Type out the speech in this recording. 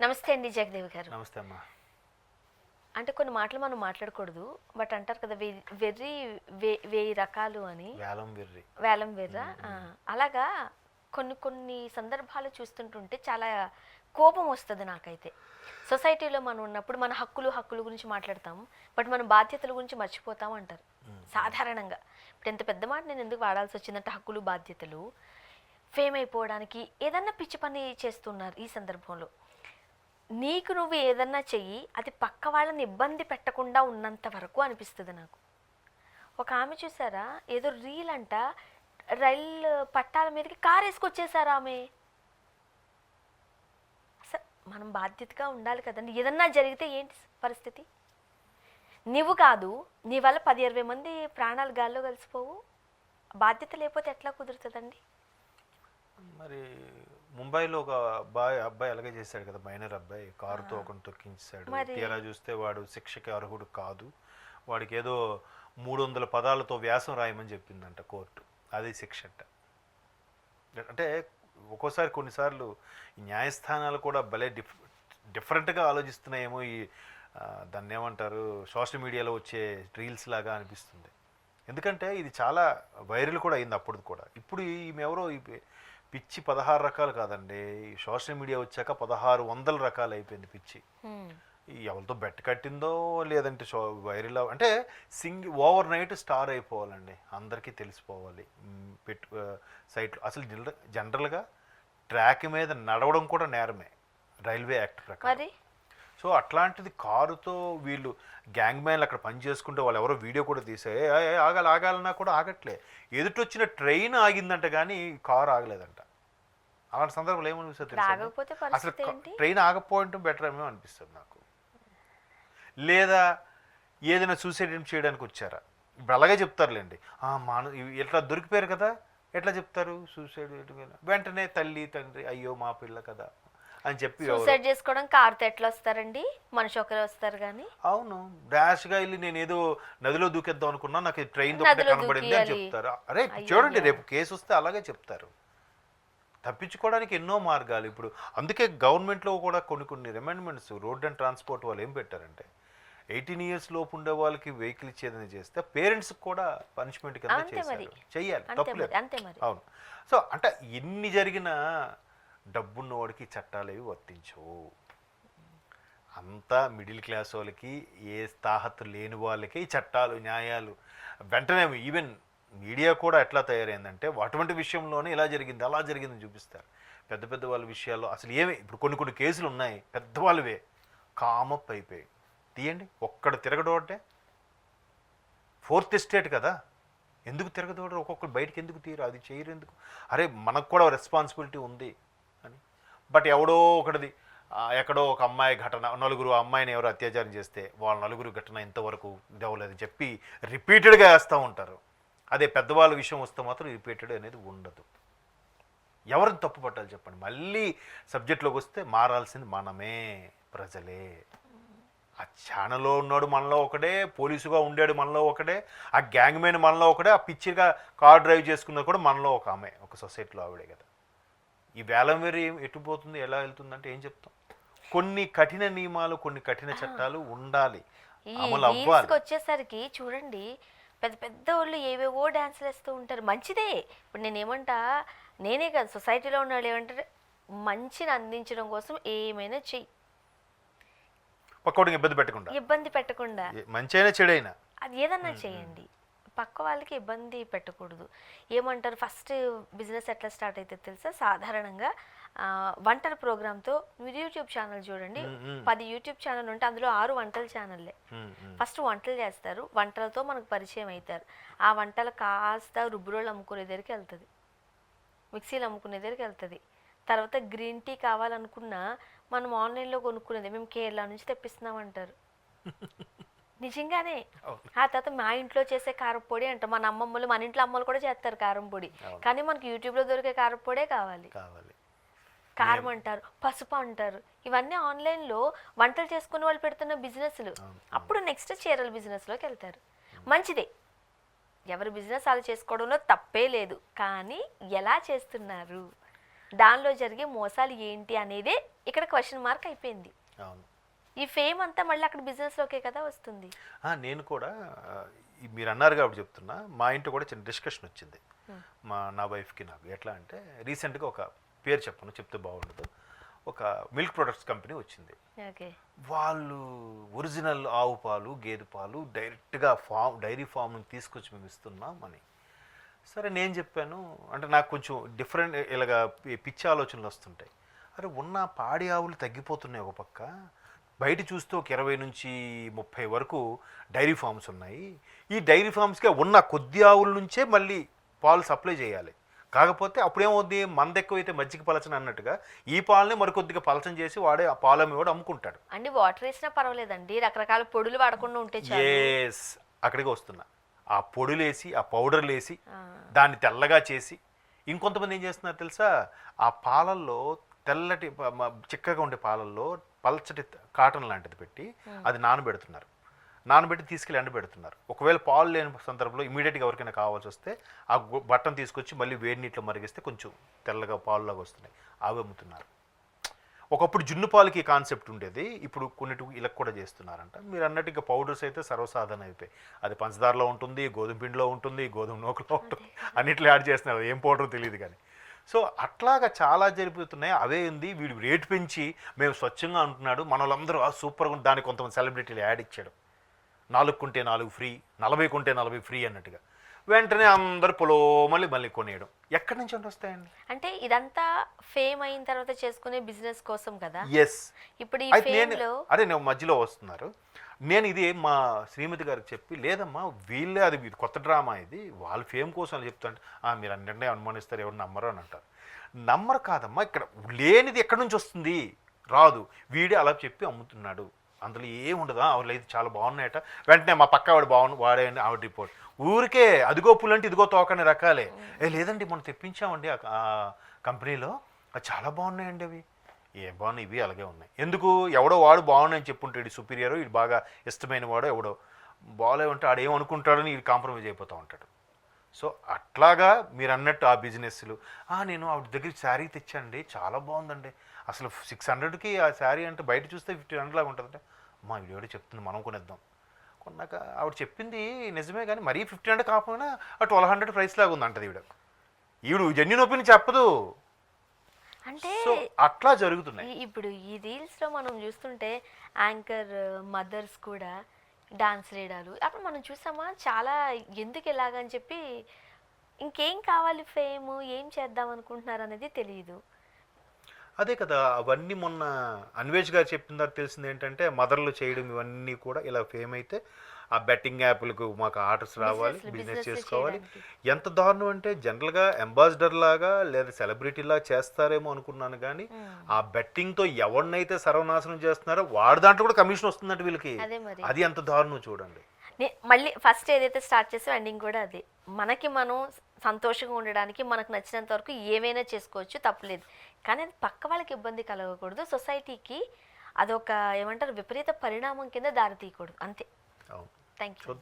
నమస్తే అండి జగదేవి గారు. నమస్తే అమ్మా. అంటే కొన్ని మాటలు మనం మాట్లాడకూడదు, బట్ అంటారు కదా వెర్రి వేయి రకాలు అని. వేలం వెర్ర. అలాగా కొన్ని కొన్ని సందర్భాలు చూస్తుంటుంటే చాలా కోపం వస్తుంది నాకైతే. సొసైటీలో మనం ఉన్నప్పుడు మన హక్కుల గురించి మాట్లాడతాం, బట్ మన బాధ్యతల గురించి మర్చిపోతాం అంటారు సాధారణంగా. ఇప్పుడు ఎంత పెద్ద మాట నేను ఎందుకు వాడాల్సి వచ్చిందంటే హక్కులు బాధ్యతలు. ఫేమ్ అయిపోవడానికి ఏదన్నా పిచ్చి పని చేస్తున్నారు ఈ సందర్భంలో. నీకు నువ్వు ఏదన్నా చెయ్యి, అది పక్క వాళ్ళని ఇబ్బంది పెట్టకుండా ఉన్నంత వరకు అనిపిస్తుంది నాకు. ఒక ఆమె చూసారా, ఏదో రీల్ అంట, రైలు పట్టాల మీదకి కారు వేసుకొచ్చేసారు ఆమె. అసలు మనం బాధ్యతగా ఉండాలి కదండి. ఏదన్నా జరిగితే ఏంటి పరిస్థితి? నువ్వు కాదు, నీ వల్ల 10-20 మంది ప్రాణాలు గాల్లో కలిసిపోవు. బాధ్యత లేకపోతే ఎట్లా కుదురుతుందండి? మరి ముంబైలో ఒక అబ్బాయి అలాగే చేశాడు కదా, మైనర్ అబ్బాయి కారుతో ఒకటి తొక్కించాడు. తీరా చూస్తే వాడు శిక్షకి అర్హుడు కాదు, వాడికి ఏదో 300 పదాలతో వ్యాసం రాయమని చెప్పిందంట కోర్టు. అది శిక్ష అంట. అంటే ఒక్కోసారి కొన్నిసార్లు ఈ న్యాయస్థానాలు కూడా భలే డిఫరెంట్గా ఆలోచిస్తున్నాయేమో. ఈ దాన్ని ఏమంటారు, సోషల్ మీడియాలో వచ్చే రీల్స్ లాగా అనిపిస్తుంది. ఎందుకంటే ఇది చాలా వైరల్ కూడా అయింది అప్పుడు కూడా. ఇప్పుడు ఈమె ఎవరో పిచ్చి 16 రకాలు కాదండి, సోషల్ మీడియా వచ్చాక 1600 రకాలు అయిపోయింది పిచ్చి. ఎవరితో బెట్ కట్టిందో లేదంటే వైరల్ అంటే ఓవర్ నైట్ స్టార్ అయిపోవాలండి, అందరికీ తెలిసిపోవాలి. సైట్లో అసలు జనరల్గా ట్రాక్ మీద నడవడం కూడా నేరమే రైల్వే యాక్ట్ ప్రకారం. సో అట్లాంటిది కారుతో వీళ్ళు గ్యాంగ్ మ్యాన్లు అక్కడ పని చేసుకుంటే వాళ్ళు ఎవరో వీడియో కూడా తీసే ఆగాలన్నా కూడా ఆగట్లే. ఎదుటొచ్చిన ట్రైన్ ఆగిందంట కానీ కారు ఆగలేదంట. అలాంటి సందర్భాలు ఏమనిపిస్తుంది? అసలు ట్రైన్ ఆగపోవడం బెటర్ ఏమో అనిపిస్తుంది నాకు. లేదా ఏదైనా సూసైడ్ చేయడానికి వచ్చారా, ఇప్పుడు అలాగే చెప్తారులేండి. ఎట్లా దొరికిపోయారు కదా, ఎట్లా చెప్తారు సూసైడ్ వెంటనే తల్లి తండ్రి అయ్యో మా పిల్ల కదా అని చెప్పి సూసైడ్ చేసుకోవడం కారుతో ఎట్లా వస్తారండి, మనిషి ఒకరే వస్తారు కానీ. అవును, డాష్ గా వెళ్ళి నేను ఏదో నదిలో దూకేద్దాం అనుకున్నా, నాకు ట్రైన్ కనబడింది అని చెప్తారు. అరే చూడండి, రేపు కేసు వస్తే అలాగే చెప్తారు. తప్పించుకోవడానికి ఎన్నో మార్గాలు. ఇప్పుడు అందుకే గవర్నమెంట్లో కూడా కొన్ని రిమైండ్మెంట్స్ రోడ్ అండ్ ట్రాన్స్పోర్ట్ వాళ్ళు ఏం పెట్టారంటే, 18 years లోపు ఉండే వాళ్ళకి వెహికల్ ఇచ్చేదని చేస్తే పేరెంట్స్ కూడా పనిష్మెంట్ కింద చెయ్యాలి, తప్పులేదు. అవును. సో అంటే ఎన్ని జరిగినా డబ్బున్న వాడికి చట్టాలు ఏవి వర్తించవు. అంతా మిడిల్ క్లాస్ వాళ్ళకి, ఏ తాహతు లేని వాళ్ళకి ఈ చట్టాలు న్యాయాలు వెంటనే. ఈవెన్ మీడియా కూడా ఎట్లా తయారైందంటే అటువంటి విషయంలోనే ఇలా జరిగింది అలా జరిగిందని చూపిస్తారు. పెద్ద పెద్ద వాళ్ళ విషయాల్లో అసలు ఏమి, ఇప్పుడు కొన్ని కేసులు ఉన్నాయి పెద్దవాళ్ళవే కామప్ అయిపోయి తీయండి. ఒక్కడ తిరగడోటే 4th estate కదా, ఎందుకు తిరగదోడరు? ఒక్కొక్కరు బయటకు ఎందుకు తీరు, అది చేయరు ఎందుకు? అరే మనకు కూడా రెస్పాన్సిబిలిటీ ఉంది అని. బట్ ఎవడో ఒకటిది ఎక్కడో ఒక అమ్మాయి ఘటన, 4 అమ్మాయిని ఎవరు అత్యాచారం చేస్తే వాళ్ళ 4 ఘటన ఇంతవరకు ఇదవ్వలేదని చెప్పి రిపీటెడ్గా వేస్తూ ఉంటారు. అదే పెద్దవాళ్ళ విషయం వస్తే మాత్రం రిపీటెడ్ అనేది ఉండదు. ఎవరిని తప్పు పట్టాలి చెప్పండి? మళ్ళీ సబ్జెక్ట్లోకి వస్తే మారాల్సింది మనమే, ప్రజలే. ఆ ఛానల్లో ఉన్నాడు మనలో ఒకడే, పోలీసుగా ఉండాడు మనలో ఒకడే, ఆ గ్యాంగ్ మ్యాన్ మనలో ఒకడే, ఆ పిచ్చిగా కార్ డ్రైవ్ చేసుకున్నది కూడా మనలో ఒక ఆమె, ఒక సొసైటీలో ఆవిడే కదా. ఈ వేలం వేరు ఎటుపోతుంది, ఎలా వెళ్తుందంటే ఏం చెప్తాం? కొన్ని కఠిన నియమాలు, కొన్ని కఠిన చట్టాలు ఉండాలి, అమలు అవ్వాలి. వచ్చేసరికి చూడండి, పెద్ద పెద్ద వాళ్ళు ఏవేవో డ్యాన్సులు వేస్తూ ఉంటారు. మంచిదే. ఇప్పుడు నేనే కాదు, సొసైటీలో ఉన్న వాళ్ళు ఏమంటారు, మంచిని అందించడం కోసం ఏమైనా చెయ్యి, పక్కోడికి ఇబ్బంది పెట్టకుండా మంచి అయినా చెడైనా అది ఏదన్నా చేయండి, పక్క వాళ్ళకి ఇబ్బంది పెట్టకూడదు. ఏమంటారు, ఫస్ట్ బిజినెస్ ఎట్లా స్టార్ట్ అయితే తెలుసా? సాధారణంగా వంటల ప్రోగ్రామ్తో మీరు యూట్యూబ్ ఛానల్ చూడండి, 10 యూట్యూబ్ ఛానల్ ఉంటే అందులో 6 వంటల ఛానల్లే. ఫస్ట్ వంటలు చేస్తారు, వంటలతో మనకు పరిచయం అవుతారు. ఆ వంటలు కాస్త రుబ్బురోళ్ళు అమ్ముకునే దగ్గరికి వెళ్తుంది, మిక్సీలు అమ్ముకునే దగ్గరికి వెళ్తుంది. తర్వాత గ్రీన్ టీ కావాలనుకున్నా మనం ఆన్లైన్లో కొనుక్కునేది, మేము కేరళ నుంచి తెప్పిస్తున్నామంటారు. నిజంగానే. ఆ తర్వాత మా ఇంట్లో చేసే కారపొడి అంట, మన అమ్మమ్మలు, మన ఇంట్లో అమ్మలు కూడా చేస్తారు కారం పొడి, కానీ మనకు యూట్యూబ్లో దొరికే కారపొడే కావాలి. కారం అంటారు, పసుపు అంటారు. ఇవన్నీ ఆన్లైన్లో వంటలు చేసుకునే వాళ్ళు పెడుతున్న బిజినెస్లు. అప్పుడు నెక్స్ట్ చీరల బిజినెస్లోకి వెళ్తారు. మంచిదే, ఎవరి బిజినెస్ అలా చేసుకోవడంలో తప్పే లేదు, కానీ ఎలా చేస్తున్నారు? దానిలో జరిగే మోసాలు ఏంటి అనేదే ఇక్కడ క్వశ్చన్ మార్క్ అయిపోయింది. అవును. ఈ ఫేమ్ అంతా మళ్ళీ అక్కడ బిజినెస్లోకే కదా వస్తుంది. నేను కూడా మీరు అన్నారు కాబట్టి చెప్తున్నా, మా ఇంట్లో కూడా చిన్న డిస్కషన్ వచ్చింది నా వైఫ్కి నాకు. ఎట్లా అంటే రీసెంట్గా ఒక పేరు చెప్తే బాగుండదు, ఒక మిల్క్ ప్రొడక్ట్స్ కంపెనీ వచ్చింది. ఓకే. వాళ్ళు ఒరిజినల్ ఆవు పాలు గేదె పాలు డైరెక్ట్గా డైరీ ఫామ్ నుంచి తీసుకొచ్చి మేము ఇస్తున్నాం అని. సరే నేను చెప్పాను, అంటే నాకు కొంచెం డిఫరెంట్ ఇలాగా పిచ్చి ఆలోచనలు వస్తుంటాయి. అరే ఉన్న పాడి ఆవులు తగ్గిపోతున్నాయి ఒక పక్క, బయట చూస్తే ఒక 20 నుంచి 30 వరకు డైరీ ఫామ్స్ ఉన్నాయి. ఈ డైరీ ఫామ్స్కే ఉన్న కొద్ది ఆవుల నుంచే మళ్ళీ పాలు సప్లై చేయాలి. కాకపోతే అప్పుడేమవుద్ది, మంద ఎక్కువైతే మజ్జిగ పలచన అన్నట్టుగా ఈ పాలని మరికొద్దిగా పలచన చేసి వాడే ఆ పాలు అమ్మేవాడు అమ్ముకుంటాడు. అండి వాటర్ వేసినా పర్వాలేదండి, రకరకాల పొడులు వాడకుండా ఉంటే చాలు. ఎస్, అక్కడికి వస్తున్నా. ఆ పొడులేసి ఆ పౌడర్లు వేసి దాన్ని తెల్లగా చేసి, ఇంకొంతమంది ఏం చేస్తున్నారు తెలుసా, ఆ పాలల్లో తెల్లటి చిక్కగా ఉండే పాలల్లో పల్చటి కాటన్ లాంటిది పెట్టి అది నానబెడుతున్నారు. నానబెట్టి తీసుకెళ్ళి ఎండబెడుతున్నారు. ఒకవేళ పాలు లేని సందర్భంలో ఇమీడియట్గా ఎవరికైనా కావాల్సి వస్తే ఆ బట్టను తీసుకొచ్చి మళ్ళీ వేడి నీటిలో మరిగిస్తే కొంచెం తెల్లగా పాలులాగా వస్తున్నాయి, అవి అమ్ముతున్నారు. ఒకప్పుడు జున్ను పాలకి కాన్సెప్ట్ ఉండేది, ఇప్పుడు కొన్నిటి ఇలా కూడా చేస్తున్నారంట. మీరు అన్నట్టుగా పౌడర్స్ అయితే సర్వసాధారణ అయిపోయి, అది పంచదారలో ఉంటుంది, గోధుమ పిండిలో ఉంటుంది, గోధుమ నూకలో ఉంటుంది, అన్నిట్లో యాడ్ చేస్తున్నారు. ఏం పౌడర్ తెలియదు కానీ. సో అట్లాగా చాలా జరిగిపోతున్నాయి. అవే ఉంది, వీడు రేటు పెంచి మేము స్వచ్ఛంగా అంటున్నాడు, మన వాళ్ళందరూ సూపర్గా ఉంది. దానికి కొంతమంది సెలబ్రిటీలు యాడ్ ఇచ్చాడు, 4 కొంటే 4 ఫ్రీ, 40 కొంటే 40 ఫ్రీ అన్నట్టుగా. వెంటనే అందరు మళ్ళీ కొనేయడం. ఎక్కడి నుంచి వస్తాయండి? అంటే ఇదంతా ఫేమ్ అయిన తర్వాత చేసుకునే బిజినెస్ కోసం కదా. ఎస్. ఇప్పుడు ఈ ఫేమ్ లో నేను మధ్యలో వస్తున్నారు. నేను ఇది మా శ్రీమతి గారికి చెప్పి, లేదమ్మా వీళ్ళే, అది కొత్త డ్రామా, ఇది వాళ్ళ ఫేమ్ కోసం అని చెప్తుంటే, మీరు అన్నింటినీ అనుమానిస్తారు, ఎవరు నమ్మరు అని అంటారు. నమ్మరు కాదమ్మా, ఇక్కడ లేనిది ఎక్కడి నుంచి వస్తుంది? రాదు. వీడే అలా చెప్పి అమ్ముతున్నాడు, అందులో ఏముండదు. వాళ్ళు అయితే చాలా బాగున్నాయట. వెంటనే మా పక్క వాడు వాడే ఆవిడ రిపోర్ట్. ఊరికే అదిగో పుల్లంటే ఇదిగో తోకని రకాలే. లేదండి మనం తెప్పించామండి ఆ కంపెనీలో, అది చాలా బాగున్నాయండి అవి. ఏం బాగున్నాయి, ఇవి అలాగే ఉన్నాయి. ఎందుకు? ఎవడో వాడు బాగున్నాయని చెప్పుంటాడు, సుపీరియర్, ఇది బాగా ఇష్టమైన వాడో ఎవడో బాగాలేమంటే ఆడేమనుకుంటాడని ఇది కాంప్రమైజ్ అయిపోతూ ఉంటాడు. సో అట్లాగా మీరు అన్నట్టు ఆ బిజినెస్లు. నేను ఆవిడ దగ్గరికి శారీ తెచ్చానండి, చాలా బాగుందండి, అసలు 600కి ఆ శారీ అంటే బయట చూస్తే 1500 లాగా ఉంటుందంటే, అమ్మా వీడియోడే చెప్తుంది, మనం కొనేద్దాం. కొన్నాక ఆవిడ చెప్పింది నిజమే, కానీ మరీ 1500 కాకపోయినా ఆ 1200 ప్రైస్ లాగా ఉంది అంటది ఈవిడ జెన్యూన్ ఒపీనియన్ చెప్పదు. అంటే అట్లా జరుగుతున్నాయి. ఇప్పుడు ఈ రీల్స్ లో మనం చూస్తుంటే యాంకర్ మదర్స్ కూడా డాన్స్ వేయడాలు అప్పుడు మనం చూసామా, చాలా ఎందుకు ఎలాగని చెప్పి ఇంకేం కావాలి, ఫేమ్ ఏం చేద్దాం అనుకుంటున్నారు అనేది తెలియదు. అదే కదా, అవన్నీ మొన్న అన్వేష్ గారు చెప్పిన తర్వాత తెలిసింది ఏంటంటే, మదర్లు చేయడం ఇవన్నీ కూడా ఇలా ఫేమ్ అయితే ఆ బెట్టింగ్ యాప్లకు మాకు ఆర్డర్స్ రావాలి, బిజినెస్ చేసుకోవాలి. ఎంత దారుణం అంటే, జనరల్గా అంబాసిడర్ లాగా లేదా సెలబ్రిటీ లాగా చేస్తారేమో అనుకున్నాను, కానీ ఆ బెట్టింగ్తో ఎవరినైతే సర్వనాశనం చేస్తున్నారో వాడి దాంట్లో కూడా కమిషన్ వస్తుందంటే వీళ్ళకి. అది ఎంత దారుణం చూడండి. మళ్ళీ ఫస్ట్ ఏదైతే స్టార్ట్ చేసే ఎండింగ్ కూడా అదే. మనకి మనం సంతోషంగా ఉండడానికి మనకు నచ్చినంత వరకు ఏమైనా చేసుకోవచ్చు, తప్పలేదు. కానీ అది పక్క వాళ్ళకి ఇబ్బంది కలగకూడదు, సొసైటీకి అదొక ఏమంటారు విపరీత పరిణామం కింద దారి తీయకూడదు, అంతే. Thank you.